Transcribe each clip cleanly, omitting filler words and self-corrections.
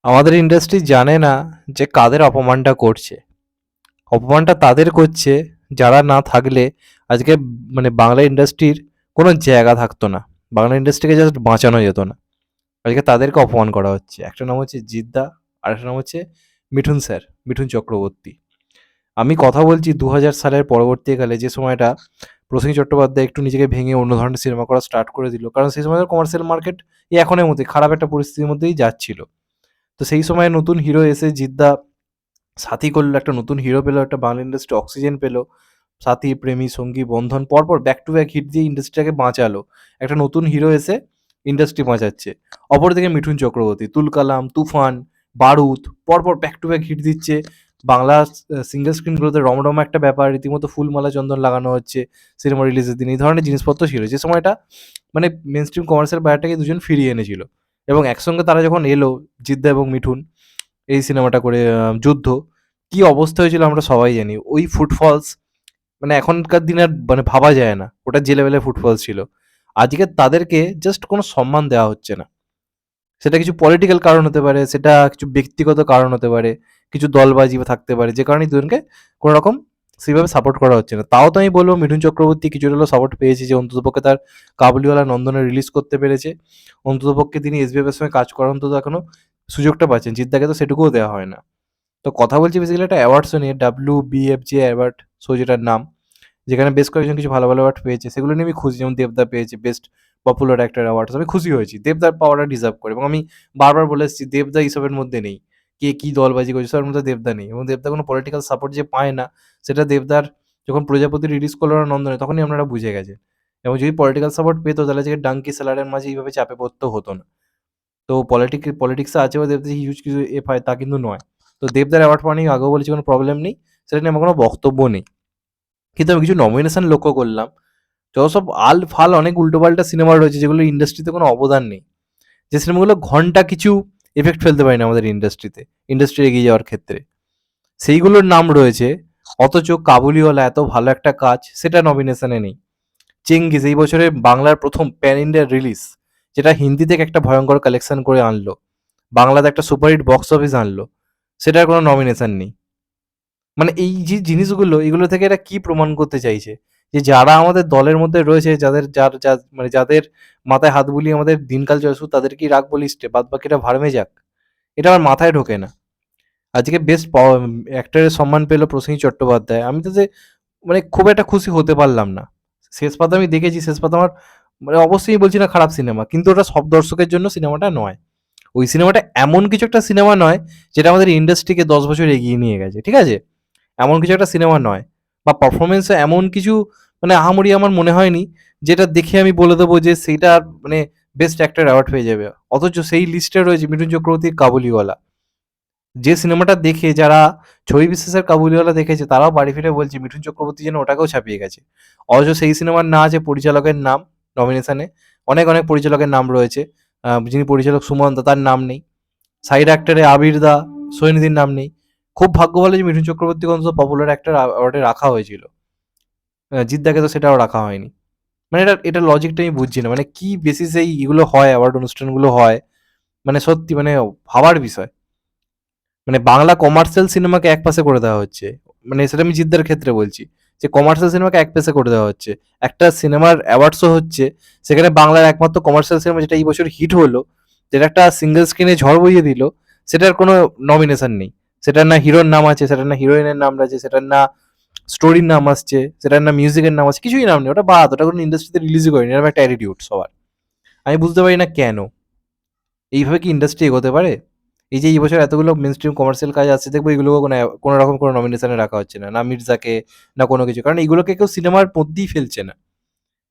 আমাদের ইন্ডাস্ট্রি জানে না যে কাদের অপমানটা করছে। অপমানটা তাদের করছে যারা না থাকলে আজকে বাংলা ইন্ডাস্ট্রির কোনো জায়গা থাকতো না। বাংলা ইন্ডাস্ট্রিকে জাস্ট বাঁচানো যেত না। আজকে তাদেরকে অপমান করা হচ্ছে। একটা নাম হচ্ছে জিদ্দা, আরেকটা নাম হচ্ছে মিঠুন স্যার, মিঠুন চক্রবর্তী। আমি কথা বলছি ২০০০ সালের পরবর্তীকালে, যে সময়টা প্রসেনজিৎ চট্টোপাধ্যায় একটু নিজেকে ভেঙে অন্য ধরনের সিনেমা করা স্টার্ট করে দিল। কারণ সেই সময় কমার্শিয়াল মার্কেট এই এখনের মতোই খারাপ একটা পরিস্থিতির মধ্যেই যাচ্ছিল। তো সেই সময় নতুন হিরো এসে জিদ্দা সাথী করলো, একটা নতুন হিরো পেলো, একটা বাংলা ইন্ডাস্ট্রি অক্সিজেন পেলো। সাথী, প্রেমী, সঙ্গী, বন্ধন পরপর ব্যাক টু ব্যাক হিট দিয়ে ইন্ডাস্ট্রিটাকে বাঁচালো। একটা নতুন হিরো এসে ইন্ডাস্ট্রি বাঁচাচ্ছে। অপরদিকে মিঠুন চক্রবর্তী তুলকালাম, তুফান, বারুদ পরপর ব্যাক টু ব্যাক হিট দিচ্ছে। বাংলা সিঙ্গেল স্ক্রিনগুলোতে রমরমা একটা ব্যাপার, রীতিমতো ফুলমালা চন্দন লাগানো হচ্ছে সিনেমা রিলিজের দিন। এই ধরনের জিনিসপত্র ছিল যে সময়টা মেন স্ট্রিম কমার্শিয়াল ব্যাপারটাকে দুজন ফিরিয়ে এনেছিল। এবং একসঙ্গে তারা যখন এলো, জিদ্দা এবং মিঠুন, এই সিনেমাটা করে যুদ্ধ, কি অবস্থা হয়েছিল আমরা সবাই জানি। ওই ফুটফলস এখনকার দিনে আর ভাবা যায় না ওটা যে লেভেলের ফুটফলস ছিল। আজকে তাদেরকে জাস্ট কোনো সম্মান দেওয়া হচ্ছে না। সেটা কিছু পলিটিক্যাল কারণ হতে পারে, সেটা কিছু ব্যক্তিগত কারণ হতে পারে, কিছু দলবাজি থাকতে পারে, যে কারণে দুজনকে কোনো রকম সেইভাবে সাপোর্ট করা হচ্ছে না। তাও তো আমি বলবো মিঠুন চক্রবর্তী কিছুটা হলেও সাপোর্ট পেয়েছে, যে অন্ততপক্ষে তার কাবুলিওয়ালা নন্দনে রিলিজ করতে পেরেছে। অন্ততপক্ষে তিনি এসবিএফ এর সঙ্গে কাজ করার অন্তত এখনো সুযোগটা পাচ্ছেন। জিদ্দাকে তো সেটুকুও দেওয়া হয় না। তো কথা বলছি বেসিক্যালি একটা অ্যাওয়ার্ড শো নিয়ে, WBFJ অ্যাওয়ার্ড শো যেটার নাম, যেখানে বেশ কয়েকজন কিছু ভালো ভালো অ্যাওয়ার্ড পেয়েছে। সেগুলো নিয়ে আমি খুশি। যেমন দেবদা পেয়েছে বেস্ট পপুলার অ্যাক্টর অ্যাওয়ার্ড, আমি খুশি হয়েছি। দেবদার পাওয়াটা ডিজার্ভ করে, এবং আমি বারবার বলে এসেছি দেবদা এইসবের মধ্যে নেই। কে কি দলবাজি করছে সবার মধ্যে দেবদা নেই, এবং দেবদা কোনো পলিটিক্যাল সাপোর্ট যে পায় না, সেটা দেবদার যখন প্রজাপতি রিলিজ করলো না নন্দনে, তখনই আপনারা বুঝে গেছেন। এবং যদি পলিটিক্যাল সাপোর্ট পেতো তাহলে আজকে ডাঙ্কি সেলারের মাঝে এইভাবে চাপে পড়তেও হতো না। তো পলিটিক্সে আছে বা দেবদা হিউজ কিছু পায় তা কিন্তু নয়। তো দেবদার অ্যাওয়ার্ড পাওয়া নিয়ে আগেও বলেছি কোনো প্রবলেম নেই, সেটা নিয়ে আমার কোনো বক্তব্য নেই। কিন্তু আমি কিছু নমিনেশন লক্ষ্য করলাম, যত সব আল-ফাল অনেক উল্টোপাল্টা সিনেমা রয়েছে যেগুলো ইন্ডাস্ট্রিতে কোনো অবদান নেই। যে সিনেমাগুলো ঘন্টা কিছু এফেক্ট ফেলতে পারে না আমাদের ইন্ডাস্ট্রিতে, ইন্ডাস্ট্রি এগিয়ে যাওয়ার ক্ষেত্রে, সেইগুলোর নাম রয়েছে। অথচ কাবুলিওয়ালা এত ভালো একটা কাজ, সেটা নমিনেশনে নেই। চেঙ্গিজ এই বছরে বাংলার প্রথম প্যান ইন্ডিয়া রিলিজ, যেটা হিন্দি থেকে একটা ভয়ঙ্কর কালেকশন করে আনলো, বাংলাতে একটা সুপারহিট বক্স অফিস আনলো, সেটার কোনো নমিনেশন নেই। এই যে জিনিসগুলো, এগুলো থেকে এরা কি প্রমাণ করতে চাইছে? যে যারা আমাদের দলের মধ্যে রয়েছে, যাদের যার যা যাদের মাথায় হাত বুলিয়ে আমাদের দিনকাল চলে, শুধু তাদেরকেই রাখবো লিস্টে, বাদ বাকিটা ভাড়মে যাক। এটা আমার মাথায় ঢোকে না। আজকে বেস্ট অ্যাক্টরের সম্মান পেল প্রসেনজিৎ চট্টোপাধ্যায়। আমি তো যে খুব একটা খুশি হতে পারলাম না। শেষ পাতা আমি দেখেছি, শেষ পাতা আমার অবশ্যই বলছি না খারাপ সিনেমা, কিন্তু ওটা সব দর্শকের জন্য সিনেমাটা নয়। ওই সিনেমাটা এমন কিছু একটা সিনেমা নয় যেটা আমাদের ইন্ডাস্ট্রিকে 10 বছর এগিয়ে নিয়ে গেছে, ঠিক আছে? এমন কিছু একটা সিনেমা নয়, বা পারফরমেন্সে এমন কিছু আহামরি আমার মনে হয়নি যেটা দেখে আমি বলে দেবো যে সেইটা বেস্ট অ্যাক্টর অ্যাওয়ার্ড পেয়ে যাবে। অথচ সেই লিস্টে রয়েছে মিঠুন চক্রবর্তীর কাবুলিওয়ালা। যে সিনেমাটা দেখে যারা ছবি বিশ্বাসের কাবুলিওয়ালা দেখেছে, তারাও বাড়ি ফিরে বলছে মিঠুন চক্রবর্তী যেন ওটাকেও ছাপিয়ে গেছে। অথচ সেই সিনেমার না আছে পরিচালকের নাম নমিনেশনে। অনেক অনেক পরিচালকের নাম রয়েছে, যিনি পরিচালক সুমন দা, তার নাম নেই। সাইড অ্যাক্টরে আবির দা, সৈনিধির নাম নেই। খুব ভাগ্য ভালো যে মিঠুন চক্রবর্তীকে অন্তত পপুলার অ্যাক্টর অ্যাওয়ার্ডে রাখা হয়েছিল। জিদ্দাকে তো সেটাও রাখা হয়নি। এটা এটা লজিকটা আমি বুঝছি না। কি বেসিসে এগুলো হয়, অ্যাওয়ার্ড অনুষ্ঠানগুলো হয়? সত্যি ভাবার বিষয়। বাংলা কমার্শিয়াল সিনেমাকে একপাশে করে দেওয়া হচ্ছে। সেটা আমি জিদ্দার ক্ষেত্রে বলছি, যে কমার্শিয়াল সিনেমাকে একপাশে করে দেওয়া হচ্ছে। একটা সিনেমার অ্যাওয়ার্ড শো হচ্ছে, সেখানে বাংলার একমাত্র কমার্শিয়াল সিনেমা যেটা এই বছর হিট হলো, যেটা একটা সিঙ্গেল স্ক্রিনে ঝড় বইয়ে দিল, সেটার কোনো নমিনেশন নেই। সেটার না হিরোর নাম আছে, সেটার না হিরোইনের নাম আছে, সেটার না স্টোরির নাম আসছে, সেটার না মিউজিকের নাম আছে, কিছুই নাম নেই। ওটা বাদ, ওটা কোনো ইন্ডাস্ট্রিতে রিলিজই করেনি, এরকম একটা অ্যাটিটিউড সবার। আমি বুঝতে পারি না কেন এইভাবে কি ইন্ডাস্ট্রি এগোতে পারে। এই যে এই বছর এতগুলো মেন স্ট্রিম কমার্শিয়াল কাজ আছে, দেখবো এগুলোকে কোনো রকম কোনো নমিনেশনে রাখা হচ্ছে না, না মির্জাকে, না কোনো কিছু। কারণ এগুলোকে কেউ সিনেমার মধ্যেই ফেলছে না।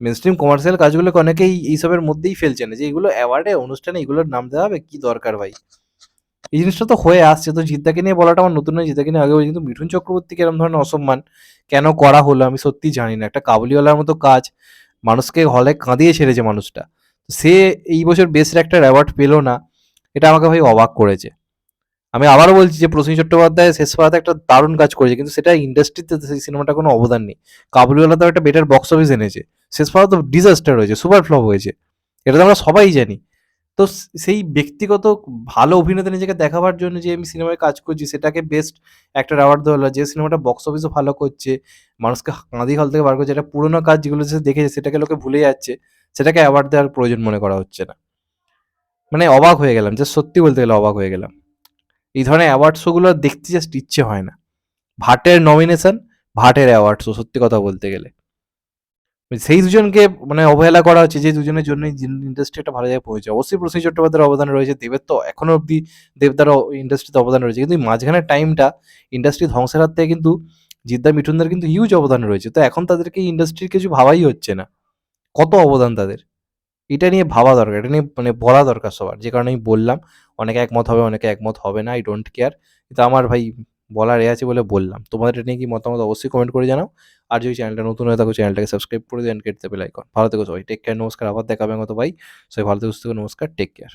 মেন স্ট্রিম কমার্শিয়াল কাজগুলোকে অনেকেই এইসবের মধ্যেই ফেলছে না, যে এগুলো অ্যাওয়ার্ডে অনুষ্ঠানে এগুলোর নাম দেওয়া হবে, কি দরকার ভাই? এই জিনিসটা তো হয়ে আসছে। তো জিদ্দাকে নিয়ে বলাটা আমার নতুন নয়, জিদ্দাকে নিয়ে আগে বলি, কিন্তু মিঠুন চক্রবর্তীকে এরকম ধরনের অসম্মান কেন করা হলো আমি সত্যিই জানি না। একটা কাবুলিওয়ালার মতো কাজ, মানুষকে হলে কাঁদিয়ে ছেড়েছে মানুষটা, সে এই বছর বেস্ট একটা অ্যাওয়ার্ড পেলো না, এটা আমাকে ভাই অবাক করেছে। আমি আবারও বলছি যে প্রসেনজিৎ চট্টোপাধ্যায় শেষ পাতাতে একটা দারুণ কাজ করেছে, কিন্তু সেটা ইন্ডাস্ট্রিতে সেই সিনেমাটা কোনো অবদান নেই। কাবুলিওয়ালা তো একটা বেটার বক্স অফিস এনেছে, শেষ পাতা তো ডিজাস্টার হয়েছে, সুপার ফ্লপ হয়েছে, এটা তো আমরা সবাই জানি। তো সেই ব্যক্তিগত ভালো অভিনেতা নিজেকে দেখাবার জন্য যে আমি সিনেমায় কাজ করছি সেটাকে বেস্ট অ্যাক্টর অ্যাওয়ার্ড দেওয়া হলো। যে সিনেমাটা বক্স অফিসও ভালো করছে, মানুষকে কাঁদি হল থেকে বার করছে, একটা পুরোনো কাজ যেগুলো সে দেখেছে সেটাকে লোকে ভুলে যাচ্ছে, সেটাকে অ্যাওয়ার্ড দেওয়ার প্রয়োজন মনে করা হচ্ছে না। মানে অবাক হয়ে গেলাম, যে সত্যি বলতে গেলে অবাক হয়ে গেলাম। এই ধরনের অ্যাওয়ার্ড শোগুলো দেখতে জাস্ট ইচ্ছে হয় না। ভাটের নমিনেশন, ভাটের অ্যাওয়ার্ড শো, সত্যি কথা বলতে গেলে। সেই দুজনকে মানে অবহেলা করা হচ্ছে, যে দুজনের জন্যই ইন্ডাস্ট্রি একটা ভালো জায়গায় পৌঁছে। অবশ্যই প্রসেনজিৎ চট্টোপাধ্যায়ের অবদান রয়েছে, দেবের তো এখনো অবধি দেবদারও ইন্ডাস্ট্রিতে অবদান রয়েছে, কিন্তু এই মাঝখানের টাইমটা ইন্ডাস্ট্রি ধ্বংসের হাত থেকে কিন্তু জিদ্দা মিঠুনদার কিন্তু হিউজ অবদান রয়েছে। তো এখন তাদেরকে ইন্ডাস্ট্রির কিছু ভাবাই হচ্ছে না, কত অবদান তাদের। এটা নিয়ে ভাবা দরকার, এটা নিয়ে মানে বলা দরকার সবার। যে কারণে আমি বললাম, অনেকে একমত হবে, অনেকে একমত হবে না, আই ডোন্ট কেয়ার। কিন্তু আমার ভাই বলার এ আছে বলে বললাম। তোমাদের এটা নিয়ে কি মতামত অবশ্যই কমেন্ট করে জানাও। আর যদি চ্যানেলটা নতুন হয়ে থাকো, চ্যানেলটাকে সাবস্ক্রাইব করে দিও, and hit the bell icon. ভালো থেকো সবাই, টেক কেয়ার, নমস্কার। আবার দেখা হবে মতো ভাই। সবাই ভালো থেকো, সুস্থ থেকো, নমস্কার, টেক কেয়ার।